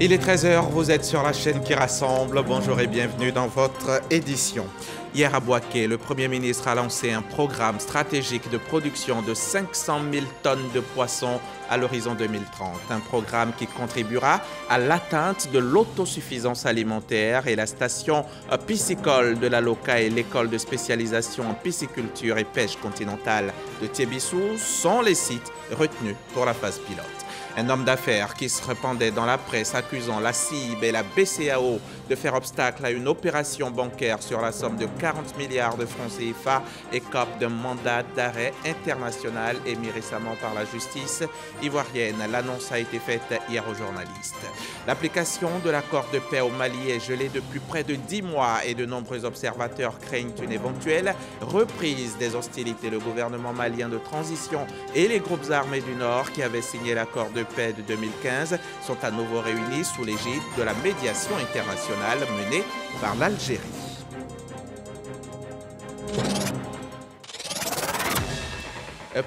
Il est 13 h, vous êtes sur la chaîne qui rassemble. Bonjour et bienvenue dans votre édition. Hier à Bouaké, le Premier ministre a lancé un programme stratégique de production de 500 000 tonnes de poissons à l'horizon 2030. Un programme qui contribuera à l'atteinte de l'autosuffisance alimentaire, et la station piscicole de la LOCA et l'école de spécialisation en pisciculture et pêche continentale de Tiébissou sont les sites retenus pour la phase pilote. Un homme d'affaires qui se répandait dans la presse accusant la CIB et la BCAO de faire obstacle à une opération bancaire sur la somme de 40 milliards de francs CFA écope d'un mandat d'arrêt international émis récemment par la justice ivoirienne. L'annonce a été faite hier aux journalistes. L'application de l'accord de paix au Mali est gelée depuis près de 10 mois et de nombreux observateurs craignent une éventuelle reprise des hostilités. Le gouvernement malien de transition et les groupes armés du Nord qui avaient signé l'accord de paix de 2015 sont à nouveau réunis sous l'égide de la médiation internationale menée par l'Algérie.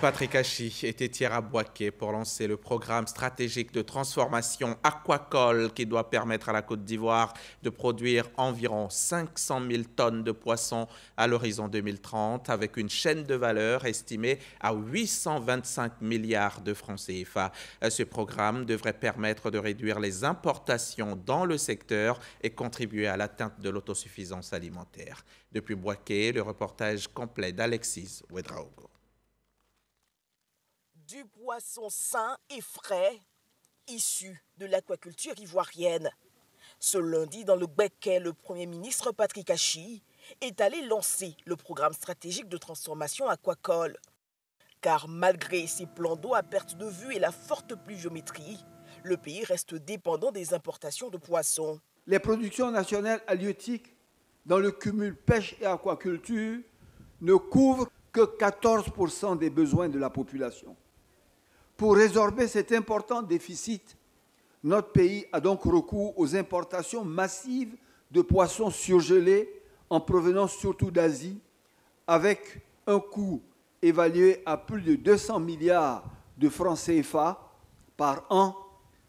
Patrick Hachi était hier à Bouaké pour lancer le programme stratégique de transformation aquacole qui doit permettre à la Côte d'Ivoire de produire environ 500 000 tonnes de poissons à l'horizon 2030 avec une chaîne de valeur estimée à 825 milliards de francs CFA. Ce programme devrait permettre de réduire les importations dans le secteur et contribuer à l'atteinte de l'autosuffisance alimentaire. Depuis Bouaké, le reportage complet d'Alexis Ouedraogo. Du poisson sain et frais, issu de l'aquaculture ivoirienne. Ce lundi, dans le Bouaké, le Premier ministre Patrick Hachi est allé lancer le programme stratégique de transformation aquacole. Car malgré ses plans d'eau à perte de vue et la forte pluviométrie, le pays reste dépendant des importations de poissons. Les productions nationales halieutiques dans le cumul pêche et aquaculture ne couvrent que 14% des besoins de la population. Pour résorber cet important déficit, notre pays a donc recours aux importations massives de poissons surgelés en provenance surtout d'Asie, avec un coût évalué à plus de 200 milliards de francs CFA par an,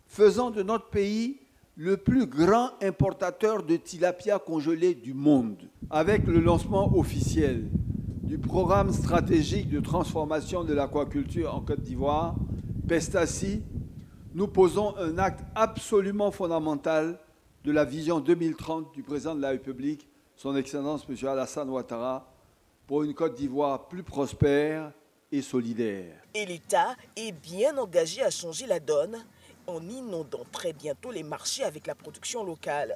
faisant de notre pays le plus grand importateur de tilapia congelé du monde. Avec le lancement officiel du programme stratégique de transformation de l'aquaculture en Côte d'Ivoire, PESTACI, nous posons un acte absolument fondamental de la vision 2030 du président de la République, son Excellence M. Alassane Ouattara, pour une Côte d'Ivoire plus prospère et solidaire. Et l'État est bien engagé à changer la donne en inondant très bientôt les marchés avec la production locale.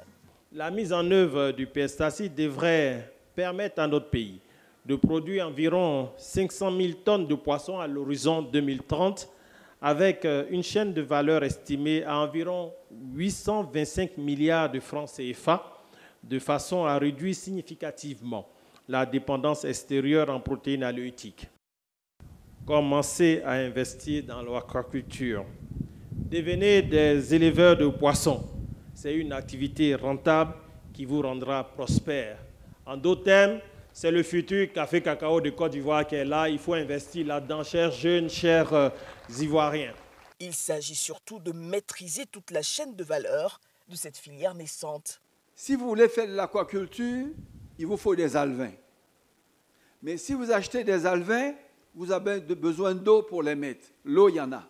La mise en œuvre du PESTACI devrait permettre à notre pays de produire environ 500 000 tonnes de poissons à l'horizon 2030, avec une chaîne de valeur estimée à environ 825 milliards de francs CFA, de façon à réduire significativement la dépendance extérieure en protéines halieutiques. Commencez à investir dans l'aquaculture. Devenez des éleveurs de poissons. C'est une activité rentable qui vous rendra prospère. En d'autres termes, c'est le futur café cacao de Côte d'Ivoire qui est là. Il faut investir là-dedans, chers jeunes, chers Ivoiriens. Il s'agit surtout de maîtriser toute la chaîne de valeur de cette filière naissante. Si vous voulez faire de l'aquaculture, il vous faut des alevins. Mais si vous achetez des alevins, vous avez besoin d'eau pour les mettre. L'eau, il y en a.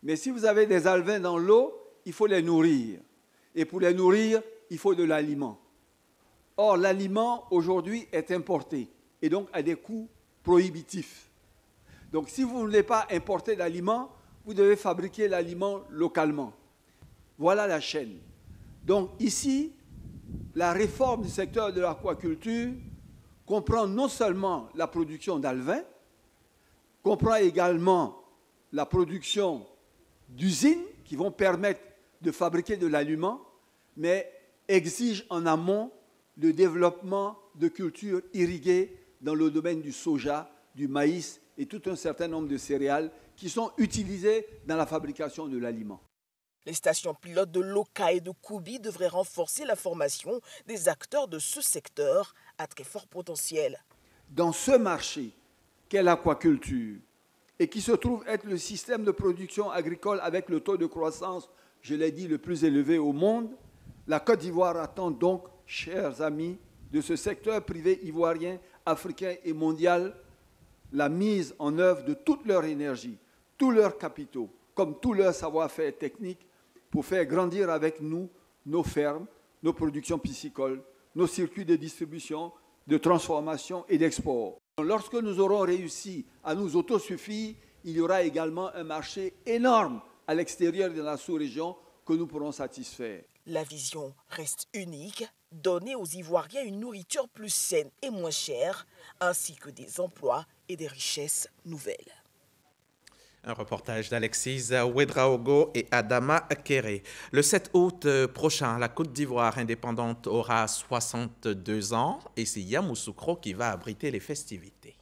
Mais si vous avez des alevins dans l'eau, il faut les nourrir. Et pour les nourrir, il faut de l'aliment. Or, l'aliment, aujourd'hui, est importé et donc à des coûts prohibitifs. Donc, si vous ne voulez pas importer d'aliment, vous devez fabriquer l'aliment localement. Voilà la chaîne. Donc, ici, la réforme du secteur de l'aquaculture comprend non seulement la production d'alevins, comprend également la production d'usines qui vont permettre de fabriquer de l'aliment, mais exige en amont le développement de cultures irriguées dans le domaine du soja, du maïs et tout un certain nombre de céréales qui sont utilisées dans la fabrication de l'aliment. Les stations pilotes de LOCA et de Koubi devraient renforcer la formation des acteurs de ce secteur à très fort potentiel. Dans ce marché qu'est l'aquaculture et qui se trouve être le système de production agricole avec le taux de croissance je l'ai dit, le plus élevé au monde. La Côte d'Ivoire attend donc, chers amis, de ce secteur privé ivoirien, africain et mondial, la mise en œuvre de toute leur énergie, tous leurs capitaux, comme tout leur savoir-faire technique, pour faire grandir avec nous nos fermes, nos productions piscicoles, nos circuits de distribution, de transformation et d'export. Lorsque nous aurons réussi à nous autosuffire, il y aura également un marché énorme à l'extérieur de la sous-région que nous pourrons satisfaire. La vision reste unique, donner aux Ivoiriens une nourriture plus saine et moins chère, ainsi que des emplois et des richesses nouvelles. Un reportage d'Alexis Ouedraogo et Adama Kéré. Le 7 août prochain, la Côte d'Ivoire indépendante aura 62 ans et c'est Yamoussoukro qui va abriter les festivités.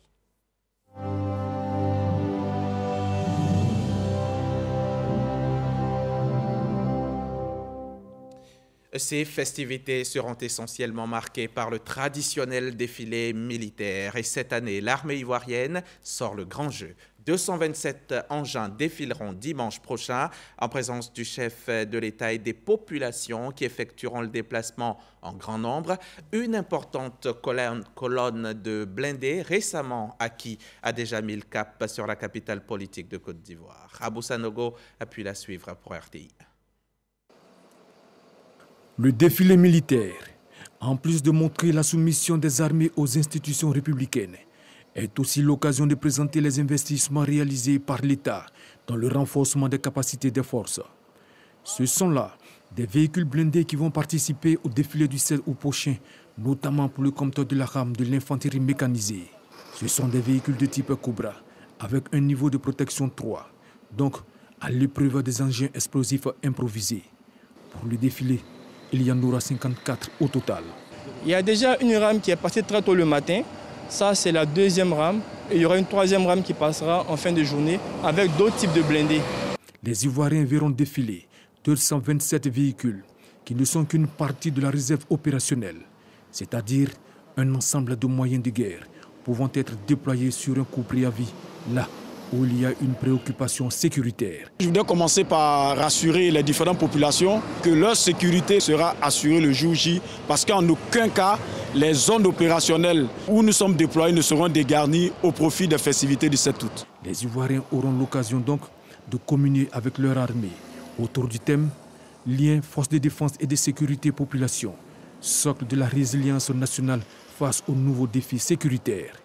Ces festivités seront essentiellement marquées par le traditionnel défilé militaire. Et cette année, l'armée ivoirienne sort le grand jeu. 227 engins défileront dimanche prochain en présence du chef de l'État et des populations qui effectueront le déplacement en grand nombre. Une importante colonne de blindés récemment acquis a déjà mis le cap sur la capitale politique de Côte d'Ivoire. Abou Sanogo a pu la suivre pour RTI. Le défilé militaire, en plus de montrer la soumission des armées aux institutions républicaines, est aussi l'occasion de présenter les investissements réalisés par l'État dans le renforcement des capacités des forces. Ce sont là des véhicules blindés qui vont participer au défilé du 7 août prochain, notamment pour le compteur de la rame de l'infanterie mécanisée. Ce sont des véhicules de type Cobra, avec un niveau de protection 3, donc à l'épreuve des engins explosifs improvisés. Pour le défilé, il y en aura 54 au total. Il y a déjà une rame qui est passée très tôt le matin. Ça, c'est la deuxième rame. Et il y aura une troisième rame qui passera en fin de journée avec d'autres types de blindés. Les Ivoiriens verront défiler 227 véhicules qui ne sont qu'une partie de la réserve opérationnelle, c'est-à-dire un ensemble de moyens de guerre pouvant être déployés sur un coup préavis là où il y a une préoccupation sécuritaire. Je voudrais commencer par rassurer les différentes populations que leur sécurité sera assurée le jour J, parce qu'en aucun cas, les zones opérationnelles où nous sommes déployés ne seront dégarnies au profit des festivités du 7 août. Les Ivoiriens auront l'occasion donc de communier avec leur armée autour du thème « Lien, forces de défense et de sécurité population », socle de la résilience nationale face aux nouveaux défis sécuritaires.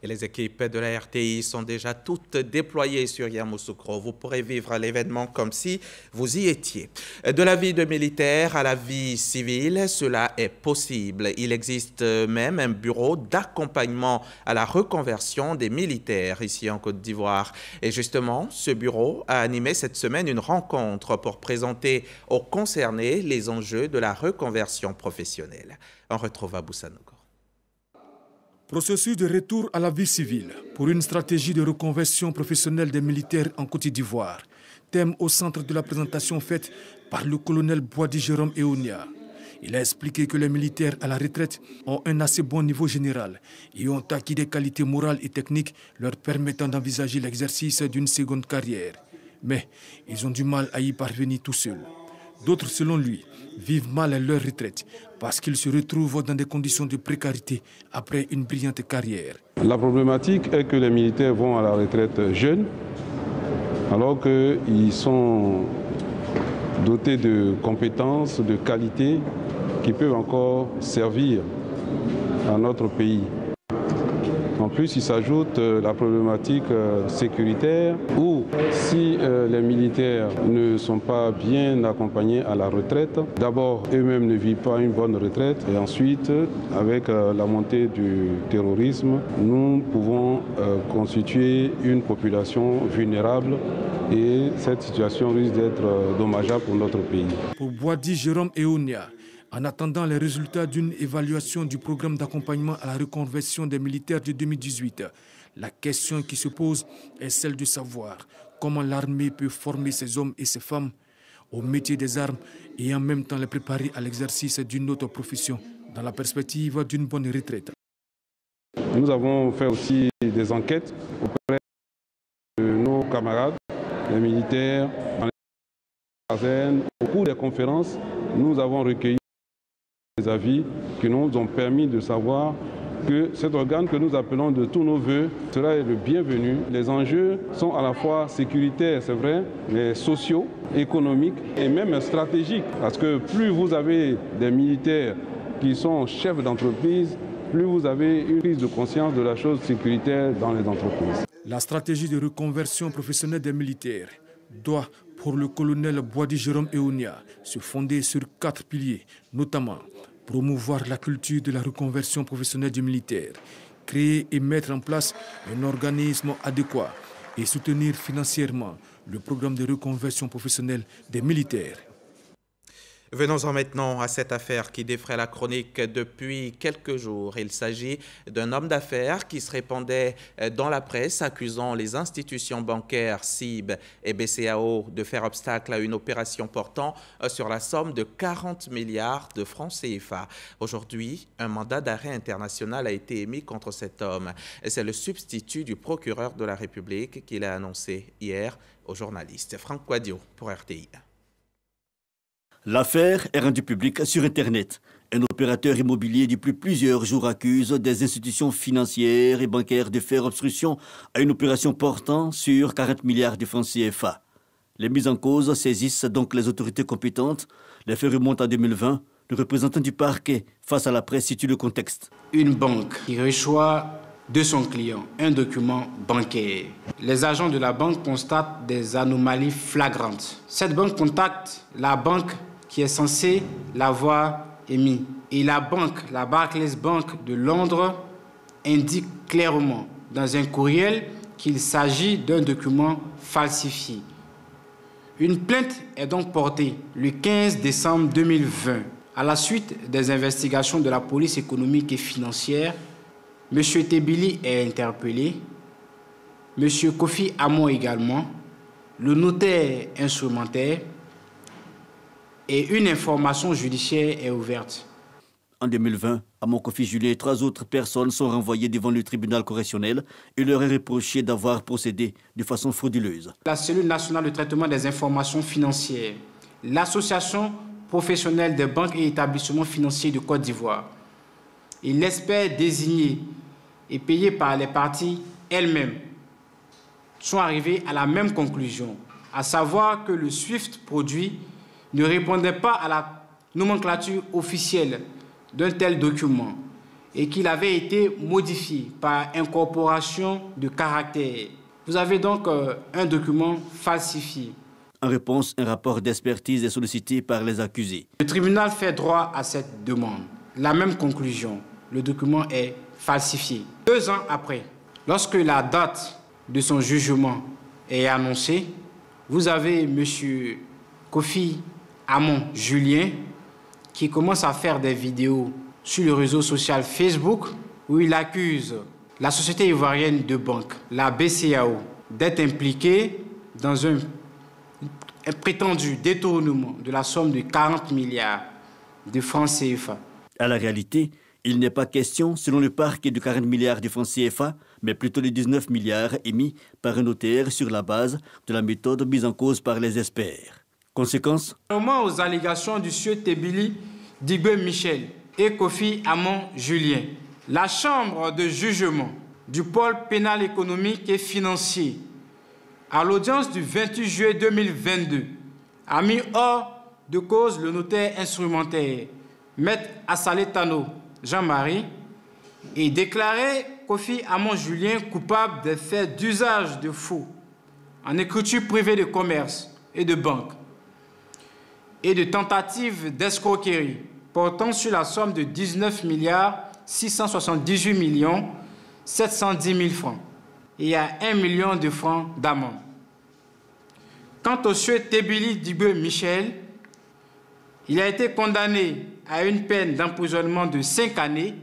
Et les équipes de la RTI sont déjà toutes déployées sur Yamoussoukro. Vous pourrez vivre l'événement comme si vous y étiez. De la vie de militaire à la vie civile, cela est possible. Il existe même un bureau d'accompagnement à la reconversion des militaires ici en Côte d'Ivoire. Et justement, ce bureau a animé cette semaine une rencontre pour présenter aux concernés les enjeux de la reconversion professionnelle. On retrouve Abou Sanogo. Processus de retour à la vie civile pour une stratégie de reconversion professionnelle des militaires en Côte d'Ivoire. Thème au centre de la présentation faite par le colonel Boadi Jérôme Eonia. Il a expliqué que les militaires à la retraite ont un assez bon niveau général et ont acquis des qualités morales et techniques leur permettant d'envisager l'exercice d'une seconde carrière. Mais ils ont du mal à y parvenir tout seuls. D'autres, selon lui, vivent mal à leur retraite parce qu'ils se retrouvent dans des conditions de précarité après une brillante carrière. La problématique est que les militaires vont à la retraite jeunes alors qu'ils sont dotés de compétences, de qualités qui peuvent encore servir à notre pays. En plus, il s'ajoute la problématique sécuritaire où si les militaires ne sont pas bien accompagnés à la retraite, d'abord eux-mêmes ne vivent pas une bonne retraite et ensuite, avec la montée du terrorisme, nous pouvons constituer une population vulnérable et cette situation risque d'être dommageable pour notre pays. Pour Boadi Jérôme Eonia, en attendant les résultats d'une évaluation du programme d'accompagnement à la reconversion des militaires de 2018, la question qui se pose est celle de savoir comment l'armée peut former ses hommes et ses femmes au métier des armes et en même temps les préparer à l'exercice d'une autre profession dans la perspective d'une bonne retraite. Nous avons fait aussi des enquêtes auprès de nos camarades, les militaires, Au cours des conférences, nous avons recueilli des avis qui nous ont permis de savoir que cet organe que nous appelons de tous nos voeux sera le bienvenu. Les enjeux sont à la fois sécuritaires, c'est vrai, mais sociaux, économiques et même stratégiques. Parce que plus vous avez des militaires qui sont chefs d'entreprise, plus vous avez une prise de conscience de la chose sécuritaire dans les entreprises. La stratégie de reconversion professionnelle des militaires doit, pour le colonel Boadi Jérôme Eonia, se fonder sur 4 piliers, notamment promouvoir la culture de la reconversion professionnelle du militaire, créer et mettre en place un organisme adéquat et soutenir financièrement le programme de reconversion professionnelle des militaires. Venons-en maintenant à cette affaire qui défraie la chronique depuis quelques jours. Il s'agit d'un homme d'affaires qui se répandait dans la presse accusant les institutions bancaires CIB et BCAO de faire obstacle à une opération portant sur la somme de 40 milliards de francs CFA. Aujourd'hui, un mandat d'arrêt international a été émis contre cet homme. C'est le substitut du procureur de la République qui l'a annoncé hier aux journalistes. Franck Quadio pour RTI. L'affaire est rendue publique sur Internet. Un opérateur immobilier depuis plusieurs jours accuse des institutions financières et bancaires de faire obstruction à une opération portant sur 40 milliards de francs CFA. Les mises en cause saisissent donc les autorités compétentes. Les faits remontent à 2020. Le représentant du parquet face à la presse situe le contexte. Une banque qui reçoit de son client un document bancaire. Les agents de la banque constatent des anomalies flagrantes. Cette banque contacte la banque qui est censée l'avoir émis. Et la banque, la Barclays Bank de Londres, indique clairement dans un courriel qu'il s'agit d'un document falsifié. Une plainte est donc portée le 15 décembre 2020. À la suite des investigations de la police économique et financière, M. Tebili est interpellé, M. Kofi Amon également, le notaire instrumentaire, et une information judiciaire est ouverte. En 2020, Amon Kofi Julien et 3 autres personnes sont renvoyées devant le tribunal correctionnel et leur est reproché d'avoir procédé de façon frauduleuse. La cellule nationale de traitement des informations financières, l'association professionnelle des banques et établissements financiers de Côte d'Ivoire et l'expert désigné et payé par les parties elles-mêmes sont arrivés à la même conclusion, à savoir que le SWIFT produit ne répondait pas à la nomenclature officielle d'un tel document et qu'il avait été modifié par incorporation de caractères. Vous avez donc un document falsifié. En réponse, un rapport d'expertise est sollicité par les accusés. Le tribunal fait droit à cette demande. La même conclusion, le document est falsifié. 2 ans après, lorsque la date de son jugement est annoncée, vous avez M. Kofi Amon Julien qui commence à faire des vidéos sur le réseau social Facebook où il accuse la société ivoirienne de banque, la BCAO, d'être impliquée dans un prétendu détournement de la somme de 40 milliards de francs CFA. À la réalité, il n'est pas question, selon le parquet, de 40 milliards de francs CFA, mais plutôt de 19 milliards émis par un notaire sur la base de la méthode mise en cause par les experts. Conséquence ? Contrairement aux allégations du sieur Tebili Digbe Michel et Kofi Amon Julien, la chambre de jugement du pôle pénal économique et financier, à l'audience du 28 juillet 2022, a mis hors de cause le notaire instrumentaire, Maître Assalé Tano Jean-Marie, et déclaré Kofi Amon Julien coupable des faits d'usage de faux en écriture privée de commerce et de banque et de tentative d'escroquerie portant sur la somme de 19 678 710 000 francs et à 1 million de francs d'amende. Quant au sieur Tebili Digbe Michel, il a été condamné à une peine d'emprisonnement de 5 années.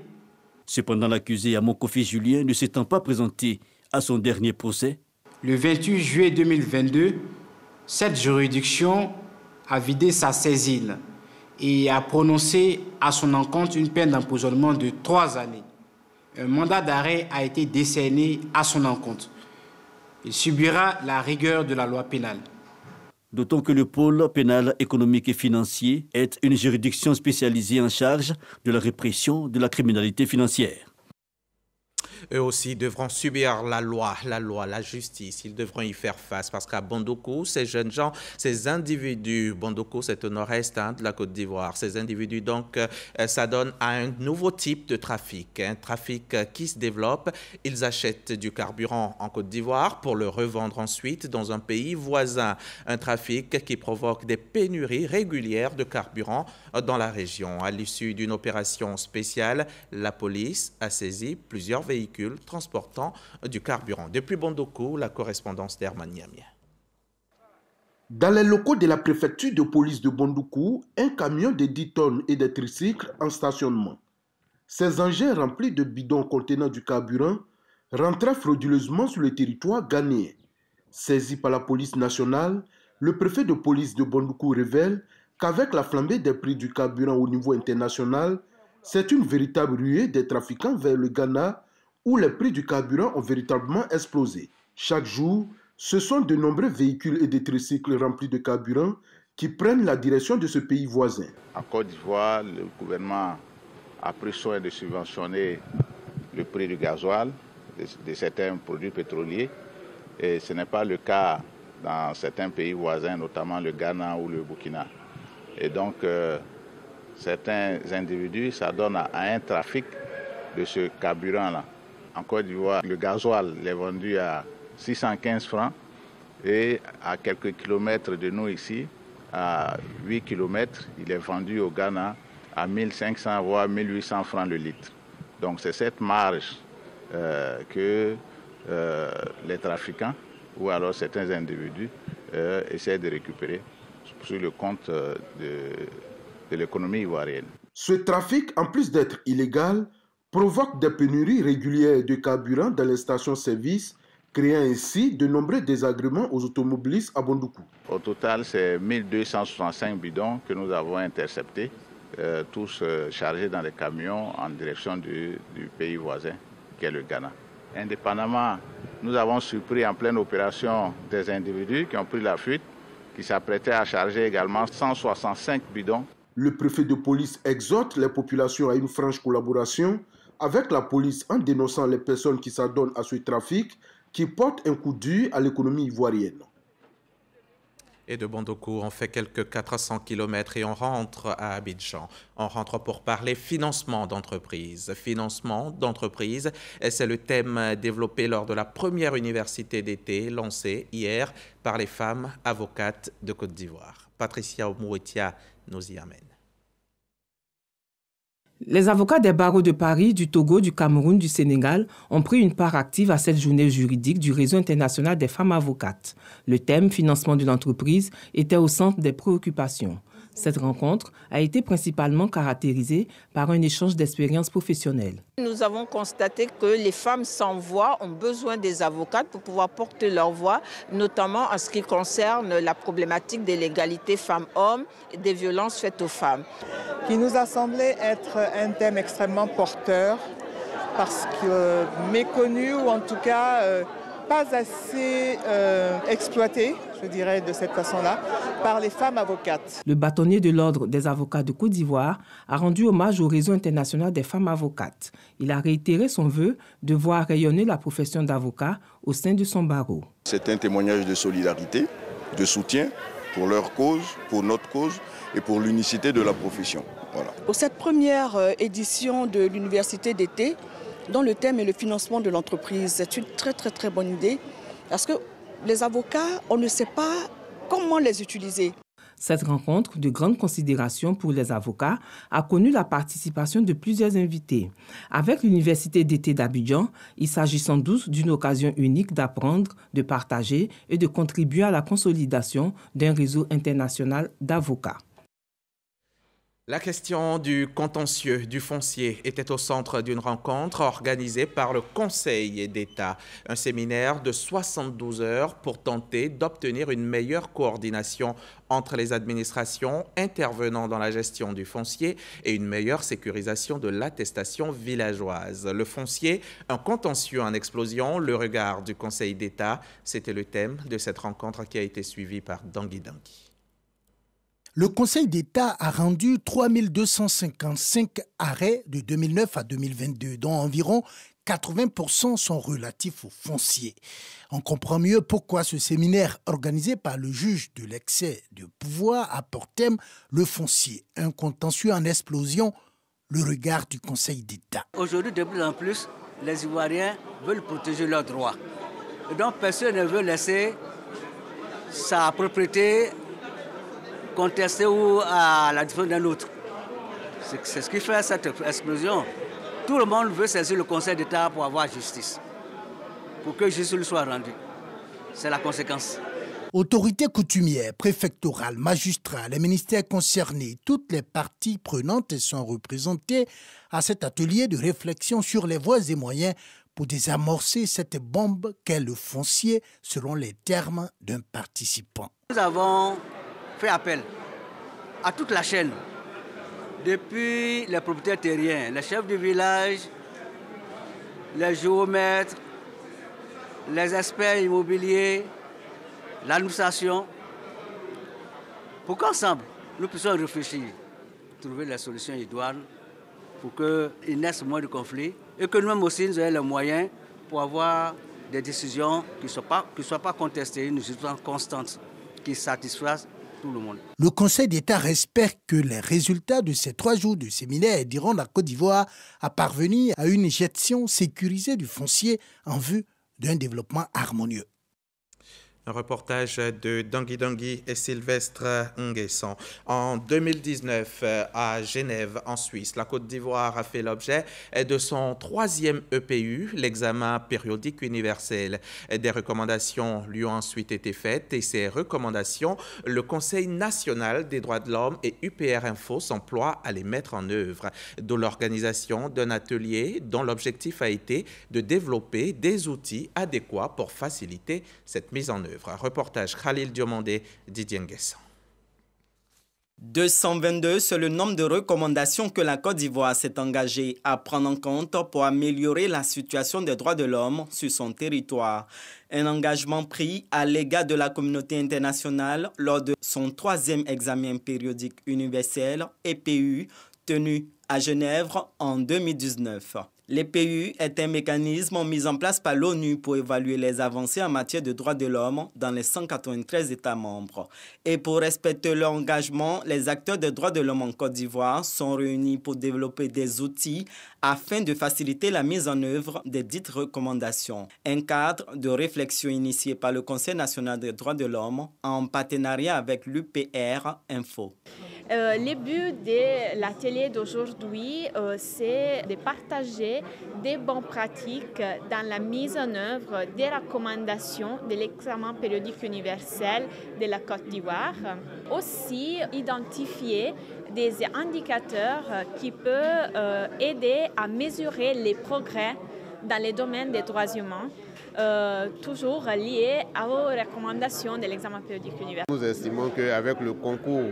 Cependant, l'accusé Amon Kofi Julien ne s'étant pas présenté à son dernier procès. Le 28 juillet 2022, cette juridiction a vidé sa saisine et a prononcé à son encontre une peine d'emprisonnement de 3 années. Un mandat d'arrêt a été décerné à son encontre. Il subira la rigueur de la loi pénale. D'autant que le pôle pénal économique et financier est une juridiction spécialisée en charge de la répression de la criminalité financière. Eux aussi devront subir la loi, la justice. Ils devront y faire face parce qu'à Bondoukou, ces jeunes gens, ces individus, Bondoukou c'est au nord-est de la Côte d'Ivoire, ces individus donc s'adonnent à un nouveau type de trafic, un trafic qui se développe. Ils achètent du carburant en Côte d'Ivoire pour le revendre ensuite dans un pays voisin. Un trafic qui provoque des pénuries régulières de carburant dans la région. À l'issue d'une opération spéciale, la police a saisi plusieurs véhicules transportant du carburant. Depuis Bondoukou, la correspondance d'Herman Niamien. Dans les locaux de la préfecture de police de Bondoukou, un camion de 10 tonnes et des tricycles en stationnement. Ces engins remplis de bidons contenant du carburant rentraient frauduleusement sur le territoire ghanéen. Saisi par la police nationale, le préfet de police de Bondoukou révèle qu'avec la flambée des prix du carburant au niveau international, c'est une véritable ruée des trafiquants vers le Ghana où les prix du carburant ont véritablement explosé. Chaque jour, ce sont de nombreux véhicules et des tricycles remplis de carburant qui prennent la direction de ce pays voisin. En Côte d'Ivoire, le gouvernement a pris soin de subventionner le prix du gasoil, de certains produits pétroliers, et ce n'est pas le cas dans certains pays voisins, notamment le Ghana ou le Burkina. Et donc, certains individus s'adonnent à un trafic de ce carburant-là. En Côte d'Ivoire, le gasoil est vendu à 615 francs et à quelques kilomètres de nous ici, à 8 kilomètres, il est vendu au Ghana à 1500 voire 1800 francs le litre. Donc c'est cette marge que les trafiquants ou alors certains individus essaient de récupérer sur le compte de l'économie ivoirienne. Ce trafic, en plus d'être illégal, provoque des pénuries régulières de carburant dans les stations-service, créant ainsi de nombreux désagréments aux automobilistes à Bondoukou. Au total, c'est 1265 bidons que nous avons interceptés, tous chargés dans les camions en direction du pays voisin, qui est le Ghana. Indépendamment, nous avons surpris en pleine opération des individus qui ont pris la fuite, qui s'apprêtaient à charger également 165 bidons. Le préfet de police exhorte les populations à une franche collaboration avec la police en dénonçant les personnes qui s'adonnent à ce trafic qui porte un coup dur à l'économie ivoirienne. Et de Bondoukou, on fait quelques 400 km et on rentre à Abidjan. On rentre pour parler financement d'entreprise. Financement d'entreprise, c'est le thème développé lors de la première université d'été lancée hier par les femmes avocates de Côte d'Ivoire. Patricia Omouetia nous y amène. Les avocats des barreaux de Paris, du Togo, du Cameroun, du Sénégal ont pris une part active à cette journée juridique du Réseau international des femmes avocates. Le thème « Financement de l'entreprise » était au centre des préoccupations. Cette rencontre a été principalement caractérisée par un échange d'expériences professionnelles. Nous avons constaté que les femmes sans voix ont besoin des avocates pour pouvoir porter leur voix, notamment en ce qui concerne la problématique de l'égalité femmes-hommes et des violences faites aux femmes. Qui nous a semblé être un thème extrêmement porteur parce que méconnu ou en tout cas pas assez exploité, je dirais de cette façon-là, par les femmes avocates. Le bâtonnier de l'Ordre des avocats de Côte d'Ivoire a rendu hommage au Réseau international des femmes avocates. Il a réitéré son vœu de voir rayonner la profession d'avocat au sein de son barreau. C'est un témoignage de solidarité, de soutien pour leur cause, pour notre cause et pour l'unicité de la profession. Voilà. Pour cette première édition de l'université d'été, dont le thème est le financement de l'entreprise, c'est une très bonne idée parce que les avocats, on ne sait pas comment les utiliser. Cette rencontre de grande considération pour les avocats a connu la participation de plusieurs invités. Avec l'université d'été d'Abidjan, il s'agit sans doute d'une occasion unique d'apprendre, de partager et de contribuer à la consolidation d'un réseau international d'avocats. La question du contentieux du foncier était au centre d'une rencontre organisée par le Conseil d'État. Un séminaire de 72 heures pour tenter d'obtenir une meilleure coordination entre les administrations intervenant dans la gestion du foncier et une meilleure sécurisation de l'attestation villageoise. Le foncier, un contentieux en explosion, le regard du Conseil d'État, c'était le thème de cette rencontre qui a été suivie par Dangui Dangui. Le Conseil d'État a rendu 3255 arrêts de 2009 à 2022, dont environ 80% sont relatifs au foncier. On comprend mieux pourquoi ce séminaire organisé par le juge de l'excès de pouvoir a pour thème le foncier, un contentieux en explosion, le regard du Conseil d'État. Aujourd'hui, de plus en plus, les Ivoiriens veulent protéger leurs droits. Et donc, personne ne veut laisser sa propriété contester ou à la différence d'un autre. C'est ce qui fait cette explosion. Tout le monde veut saisir le Conseil d'État pour avoir justice, pour que justice lui soit rendue. C'est la conséquence. Autorités coutumières, préfectorales, magistrats, les ministères concernés, toutes les parties prenantes sont représentées à cet atelier de réflexion sur les voies et moyens pour désamorcer cette bombe qu'est le foncier, selon les termes d'un participant. Nous avons fait appel à toute la chaîne, depuis les propriétaires terriens, les chefs du village, les géomètres, les experts immobiliers, l'administration, pour qu'ensemble, nous puissions réfléchir, trouver les solutions idoines pour qu'il naisse moins de conflits et que nous-mêmes aussi nous ayons les moyens pour avoir des décisions qui ne soient pas contestées, une décision constante qui satisfasse tout le monde. Le Conseil d'État espère que les résultats de ces 3 jours de séminaire aideront la Côte d'Ivoire à parvenir à une gestion sécurisée du foncier en vue d'un développement harmonieux. Un reportage de Dangui Dangui et Sylvestre Nguesson. En 2019, à Genève, en Suisse, la Côte d'Ivoire a fait l'objet de son 3e EPU, l'examen périodique universel. Des recommandations lui ont ensuite été faites et ces recommandations, le Conseil national des droits de l'homme et UPR Info s'emploient à les mettre en œuvre. D'où l'organisation d'un atelier dont l'objectif a été de développer des outils adéquats pour faciliter cette mise en œuvre. Reportage Khalil Diomandé, Didier Nguesson. 222, c'est le nombre de recommandations que la Côte d'Ivoire s'est engagée à prendre en compte pour améliorer la situation des droits de l'homme sur son territoire. Un engagement pris à l'égard de la communauté internationale lors de son 3e examen périodique universel, EPU, tenu à Genève en 2019. L'EPU est un mécanisme mis en place par l'ONU pour évaluer les avancées en matière de droits de l'homme dans les 193 États membres. Et pour respecter leur engagement, les acteurs des droits de l'homme en Côte d'Ivoire sont réunis pour développer des outils afin de faciliter la mise en œuvre des dites recommandations. Un cadre de réflexion initié par le Conseil national des droits de l'homme en partenariat avec l'UPR Info. Le but de l'atelier d'aujourd'hui, c'est de partager des bonnes pratiques dans la mise en œuvre des recommandations de l'examen périodique universel de la Côte d'Ivoire. Aussi, identifier des indicateurs qui peuvent aider à mesurer les progrès dans les domaines des droits humains. Toujours lié aux recommandations de l'examen périodique universel. Nous estimons qu'avec le concours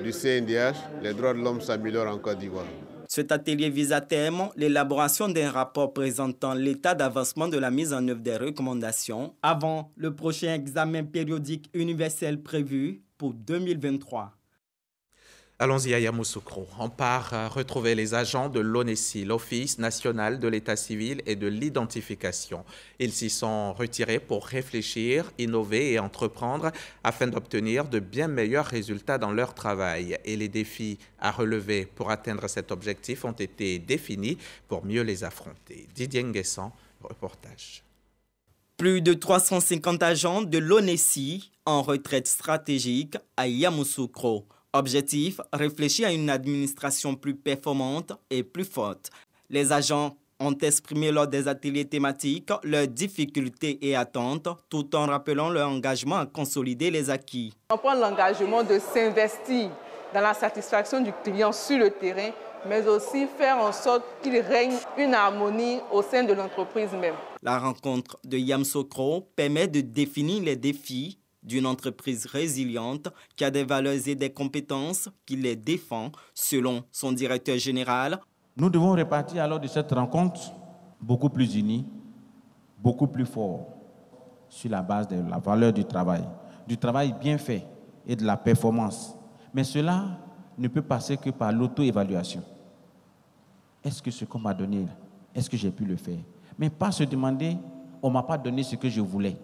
du CNDH, les droits de l'homme s'améliorent en Côte d'Ivoire. Cet atelier vise à terme l'élaboration d'un rapport présentant l'état d'avancement de la mise en œuvre des recommandations avant le prochain examen périodique universel prévu pour 2023. Allons-y à Yamoussoukro. On part retrouver les agents de l'ONESI, l'Office national de l'état civil et de l'identification. Ils s'y sont retirés pour réfléchir, innover et entreprendre afin d'obtenir de bien meilleurs résultats dans leur travail. Et les défis à relever pour atteindre cet objectif ont été définis pour mieux les affronter. Didier Nguesson, reportage. Plus de 350 agents de l'ONESI en retraite stratégique à Yamoussoukro. Objectif, réfléchir à une administration plus performante et plus forte. Les agents ont exprimé lors des ateliers thématiques leurs difficultés et attentes, tout en rappelant leur engagement à consolider les acquis. On prend l'engagement de s'investir dans la satisfaction du client sur le terrain, mais aussi faire en sorte qu'il règne une harmonie au sein de l'entreprise même. La rencontre de Yamoussoukro permet de définir les défis d'une entreprise résiliente qui a des valeurs et des compétences qui les défend, selon son directeur général. Nous devons repartir alors de cette rencontre beaucoup plus unis, beaucoup plus forts, sur la base de la valeur du travail bien fait et de la performance. Mais cela ne peut passer que par l'auto-évaluation. Est-ce que ce qu'on m'a donné, est-ce que j'ai pu le faire? Mais pas se demander, on ne m'a pas donné ce que je voulais.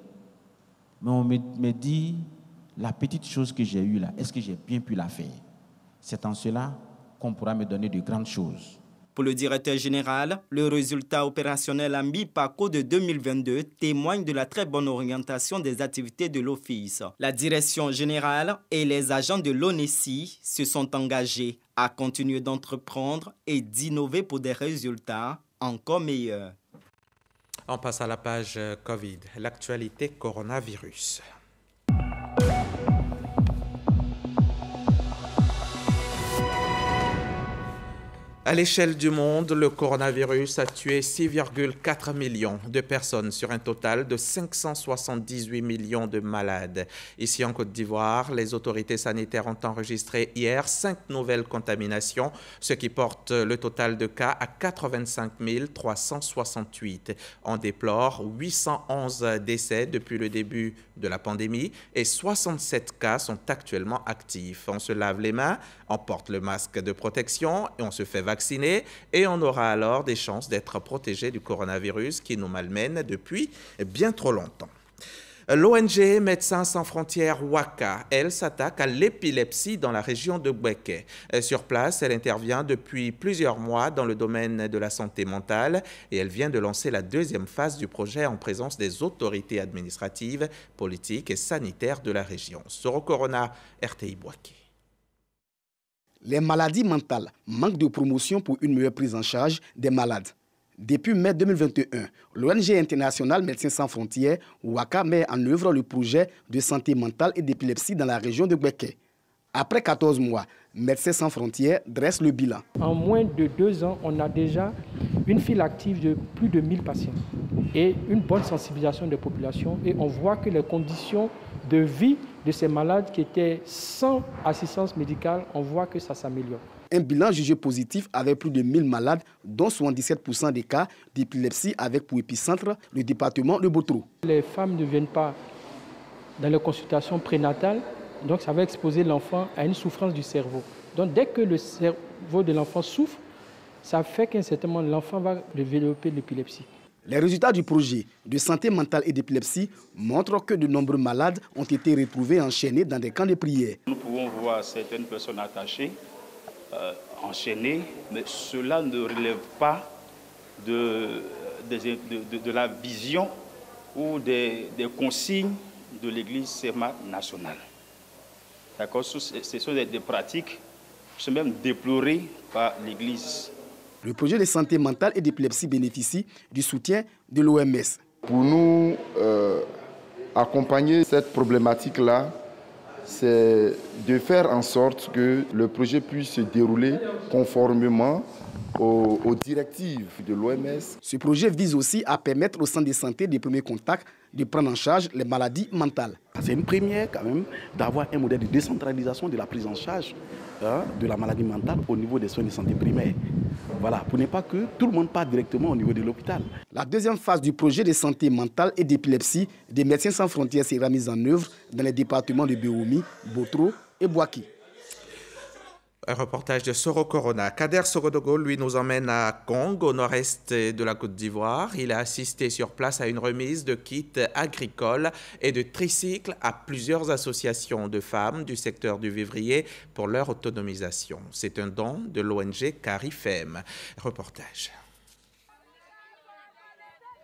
Mais on me dit, la petite chose que j'ai eue là, est-ce que j'ai bien pu la faire? C'est en cela qu'on pourra me donner de grandes choses. Pour le directeur général, le résultat opérationnel à mi-parcours de 2022 témoigne de la très bonne orientation des activités de l'Office. La direction générale et les agents de l'ONESI se sont engagés à continuer d'entreprendre et d'innover pour des résultats encore meilleurs. On passe à la page Covid, l'actualité coronavirus. À l'échelle du monde, le coronavirus a tué 6,4 millions de personnes sur un total de 578 millions de malades. Ici en Côte d'Ivoire, les autorités sanitaires ont enregistré hier 5 nouvelles contaminations, ce qui porte le total de cas à 85 368. On déplore 811 décès depuis le début de la pandémie et 67 cas sont actuellement actifs. On se lave les mains, on porte le masque de protection et on se fait vacciner et on aura alors des chances d'être protégé du coronavirus qui nous malmène depuis bien trop longtemps. L'ONG Médecins sans frontières WACA, elle s'attaque à l'épilepsie dans la région de Bouéké. Sur place, elle intervient depuis plusieurs mois dans le domaine de la santé mentale et elle vient de lancer la deuxième phase du projet en présence des autorités administratives, politiques et sanitaires de la région. Soro Corona, RTI Bouéké. Les maladies mentales manquent de promotion pour une meilleure prise en charge des malades. Depuis mai 2021, l'ONG internationale Médecins sans frontières, WACA, met en œuvre le projet de santé mentale et d'épilepsie dans la région de Bouéké. Après 14 mois, Médecins sans frontières dresse le bilan. En moins de 2 ans, on a déjà une file active de plus de 1000 patients et une bonne sensibilisation des populations. Et on voit que les conditions de vie de ces malades qui étaient sans assistance médicale, on voit que ça s'améliore. Un bilan jugé positif avec plus de 1000 malades, dont 77% des cas d'épilepsie avec pour épicentre le département de Botrou. Les femmes ne viennent pas dans les consultations prénatales, donc ça va exposer l'enfant à une souffrance du cerveau. Donc dès que le cerveau de l'enfant souffre, ça fait qu'à un certain moment, l'enfant va développer l'épilepsie. Les résultats du projet de santé mentale et d'épilepsie montrent que de nombreux malades ont été retrouvés enchaînés dans des camps de prière. Nous pouvons voir certaines personnes attachées, enchaînées, mais cela ne relève pas de la vision ou des consignes de l'Église Serma nationale. D'accord, ce sont des pratiques qui sont même déplorées par l'Église. Le projet de santé mentale et d'épilepsie bénéficie du soutien de l'OMS. Pour nous, accompagner cette problématique-là, c'est de faire en sorte que le projet puisse se dérouler conformément aux directives de l'OMS. Ce projet vise aussi à permettre aux centres de santé de premier contact de prendre en charge les maladies mentales. C'est une première quand même d'avoir un modèle de décentralisation de la prise en charge de la maladie mentale au niveau des soins de santé primaires. Voilà, pour ne pas que tout le monde parte directement au niveau de l'hôpital. La deuxième phase du projet de santé mentale et d'épilepsie des Médecins sans frontières sera mise en œuvre dans les départements de Béoumi, Botrou et Bouaki. Un reportage de Soro Corona. Kader Sorodogo, lui, nous emmène à Kong, au nord-est de la Côte d'Ivoire. Il a assisté sur place à une remise de kits agricoles et de tricycles à plusieurs associations de femmes du secteur du vivrier pour leur autonomisation. C'est un don de l'ONG Carifem. Reportage.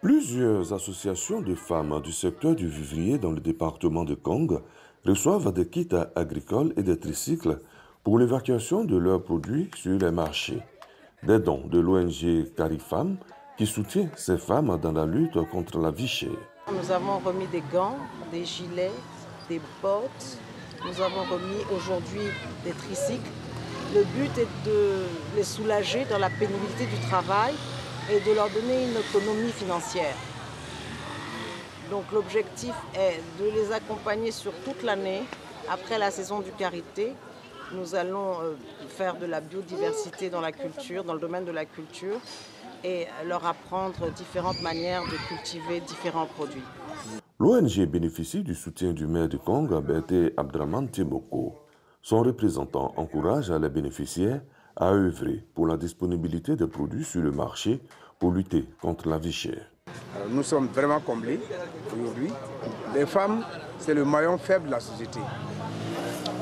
Plusieurs associations de femmes du secteur du vivrier dans le département de Kong reçoivent des kits agricoles et des tricycles pour l'évacuation de leurs produits sur les marchés. Des dons de l'ONG Carifem qui soutient ces femmes dans la lutte contre la vie chère. Nous avons remis des gants, des gilets, des bottes, nous avons remis aujourd'hui des tricycles. Le but est de les soulager dans la pénibilité du travail et de leur donner une autonomie financière. Donc l'objectif est de les accompagner sur toute l'année. Après la saison du karité, nous allons faire de la biodiversité dans la culture, dans le domaine de la culture, et leur apprendre différentes manières de cultiver différents produits. L'ONG bénéficie du soutien du maire de Kong, Berté Abdraman Timoko. Son représentant encourage les bénéficiaires à œuvrer pour la disponibilité des produits sur le marché pour lutter contre la vie chère. Nous sommes vraiment comblés aujourd'hui. Les femmes, c'est le maillon faible de la société.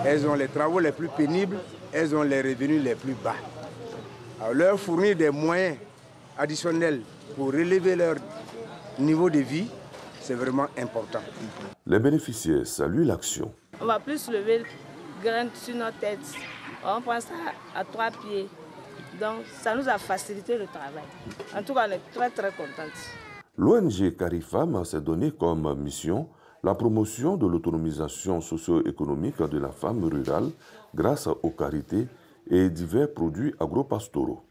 Elles ont les travaux les plus pénibles, elles ont les revenus les plus bas. Alors, leur fournir des moyens additionnels pour relever leur niveau de vie, c'est vraiment important. Les bénéficiaires saluent l'action. On va plus lever le grain sur notre tête. On prend ça à 3 pieds. Donc ça nous a facilité le travail. En tout cas, on est très contents. L'ONG Carifam s'est donné comme mission la promotion de l'autonomisation socio-économique de la femme rurale grâce aux carités et divers produits agropastoraux.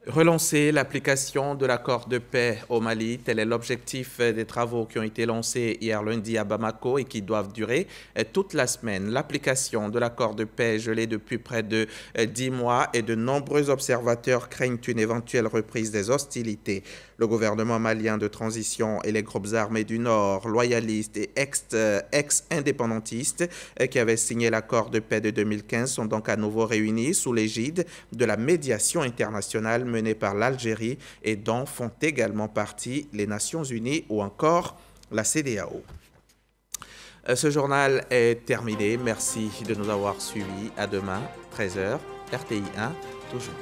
Relancer l'application de l'accord de paix au Mali, tel est l'objectif des travaux qui ont été lancés hier lundi à Bamako et qui doivent durer toute la semaine. L'application de l'accord de paix gelé depuis près de 10 mois et de nombreux observateurs craignent une éventuelle reprise des hostilités. Le gouvernement malien de transition et les groupes armés du Nord, loyalistes et ex-indépendantistes qui avaient signé l'accord de paix de 2015 sont donc à nouveau réunis sous l'égide de la médiation internationale menée par l'Algérie et dont font également partie les Nations Unies ou encore la CEDEAO. Ce journal est terminé. Merci de nous avoir suivis. À demain, 13h, RTI 1, toujours.